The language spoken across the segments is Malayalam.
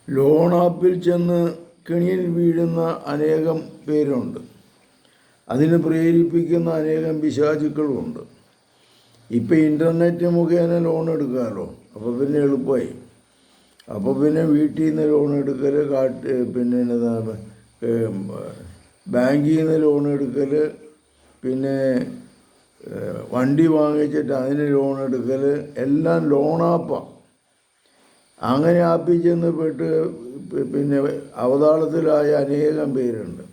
ലോൺ ആപ്പിൽ ചെന്ന് കെണിയിൽ വീഴുന്ന അനേകം പേരുണ്ട്. അതിന് പ്രേരിപ്പിക്കുന്ന അനേകം പിശാചുക്കളുമുണ്ട്. ഇപ്പം ഇൻ്റർനെറ്റ് മുഖേന ലോൺ എടുക്കാമല്ലോ, അപ്പോൾ പിന്നെ എളുപ്പമായി. അപ്പോൾ പിന്നെ വീട്ടിൽ നിന്ന് ലോൺ എടുക്കൽ, പിന്നെ ബാങ്കിൽ നിന്ന് ലോൺ എടുക്കൽ, പിന്നെ വണ്ടി വാങ്ങിച്ചിട്ട് അതിന് ലോൺ എടുക്കൽ, എല്ലാം ലോൺ ആപ്പാണ്. അങ്ങനെ ആപ്പിൽ ചെന്ന് പെട്ട് പിന്നെ അവതാളത്തിലായ അനേകം പേരുണ്ട്.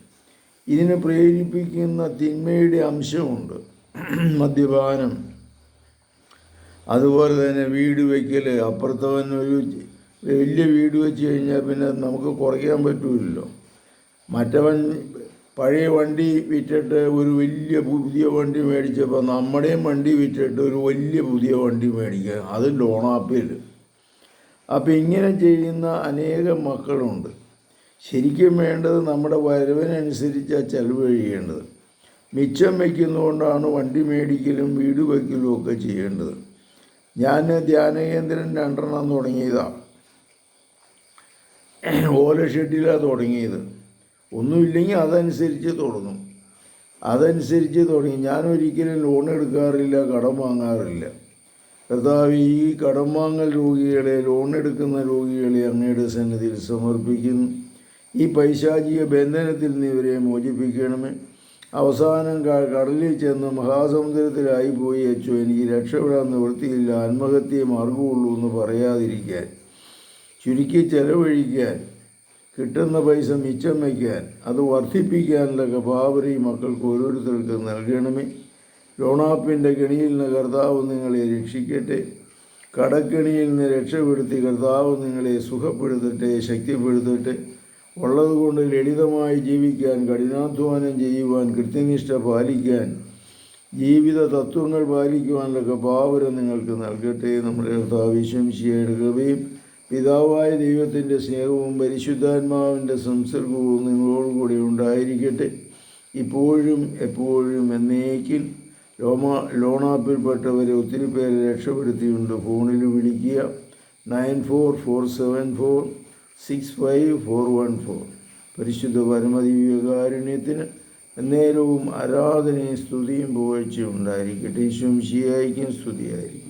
ഇതിനെ പ്രേരിപ്പിക്കുന്ന തിന്മയുടെ അംശമുണ്ട്. മദ്യപാനം, അതുപോലെ തന്നെ വീട് വയ്ക്കൽ. അപ്പുറത്തവൻ ഒരു വലിയ വീട് വെച്ച് കഴിഞ്ഞാൽ പിന്നെ നമുക്ക് കുറയ്ക്കാൻ പറ്റില്ലല്ലോ. മറ്റവൻ പഴയ വണ്ടി വിറ്റിട്ട് ഒരു വലിയ പുതിയ വണ്ടി മേടിച്ചപ്പോൾ നമ്മുടെയും വണ്ടി വിറ്റിട്ട് ഒരു വലിയ പുതിയ വണ്ടി മേടിക്കുക, അത് ലോണാപ്പിൽ. അപ്പോൾ ഇങ്ങനെ ചെയ്യുന്ന അനേകം മക്കളുണ്ട്. ശരിക്കും വേണ്ടത് നമ്മുടെ വരവിനനുസരിച്ചാണ് ചെലവ് കഴിയേണ്ടത്. മിച്ചം വയ്ക്കുന്നതുകൊണ്ടാണ് വണ്ടി മേടിക്കലും വീട് വയ്ക്കലും ഒക്കെ ചെയ്യേണ്ടത്. ഞാൻ ധ്യാനകേന്ദ്രം 2 തുടങ്ങിയതാണ്. ഓല ഷെഡിലാണ് തുടങ്ങിയത്. ഒന്നുമില്ലെങ്കിൽ അതനുസരിച്ച് തുടങ്ങി. ഞാനൊരിക്കലും ലോൺ എടുക്കാറില്ല, കടം വാങ്ങാറില്ല. കർത്താവ്, ഈ കടം വാങ്ങൽ രോഗികളെ, ലോൺ എടുക്കുന്ന രോഗികളെ അങ്ങയുടെ സന്നിധിയിൽ സമർപ്പിക്കുന്നു. ഈ പൈശാചിക ബന്ധനത്തിൽ നിന്ന് ഇവരെ മോചിപ്പിക്കണമേ. അവസാനം കടലിൽ ചെന്ന് മഹാസമുദ്രത്തിലായി പോയി അച്ചോ, എനിക്ക് രക്ഷപ്പെടാൻ നിവൃത്തിയില്ല, ആത്മഹത്യയെ മാർഗമുള്ളൂ എന്ന് പറയാതിരിക്കാൻ, ചുരുക്കി ചെലവഴിക്കാൻ, കിട്ടുന്ന പൈസ മിച്ചം വയ്ക്കാൻ, അത് വർദ്ധിപ്പിക്കാനുള്ള കൃപാവരം ഈ മക്കൾക്ക് ഓരോരുത്തർക്ക് നൽകണമേ. ലോണാപ്പിൻ്റെ കെണിയിൽ നിന്ന് കർത്താവ് നിങ്ങളെ രക്ഷിക്കട്ടെ. കടക്കെണിയിൽ നിന്ന് രക്ഷപ്പെടുത്തി കർത്താവ് നിങ്ങളെ സുഖപ്പെടുത്തട്ടെ, ശക്തിപ്പെടുത്തട്ടെ. ഉള്ളതുകൊണ്ട് ലളിതമായി ജീവിക്കാൻ, കഠിനാധ്വാനം ചെയ്യുവാൻ, കൃത്യനിഷ്ഠ പാലിക്കാൻ, ജീവിത തത്വങ്ങൾ പാലിക്കുവാനുള്ള കൃപാവരം നിങ്ങൾക്ക് നൽകട്ടെ. നമ്മുടെ കർത്താവ് യേശുമിശിഹായുടെ കൃപയും പിതാവായ ദൈവത്തിൻ്റെ സ്നേഹവും പരിശുദ്ധാത്മാവിൻ്റെ സംസർഗവും നിങ്ങളോടുകൂടി ഉണ്ടായിരിക്കട്ടെ, ഇപ്പോഴും എപ്പോഴും എന്നേക്കും. ലോണാപ്പിൽപ്പെട്ടവരെ ഒത്തിരി പേരെ രക്ഷപ്പെടുത്തിയുണ്ട്. ഫോണിൽ വിളിക്കുക 9447465414. പരിശുദ്ധ പരമദിവ്യകാരുണ്യത്തിന് എന്നേരവും ആരാധനയും സ്തുതിയും പുകഴ്ചയും ഉണ്ടായിരിക്കട്ടെ. യേശുമിശിഹായ്ക്കും സ്തുതിയായിരിക്കും.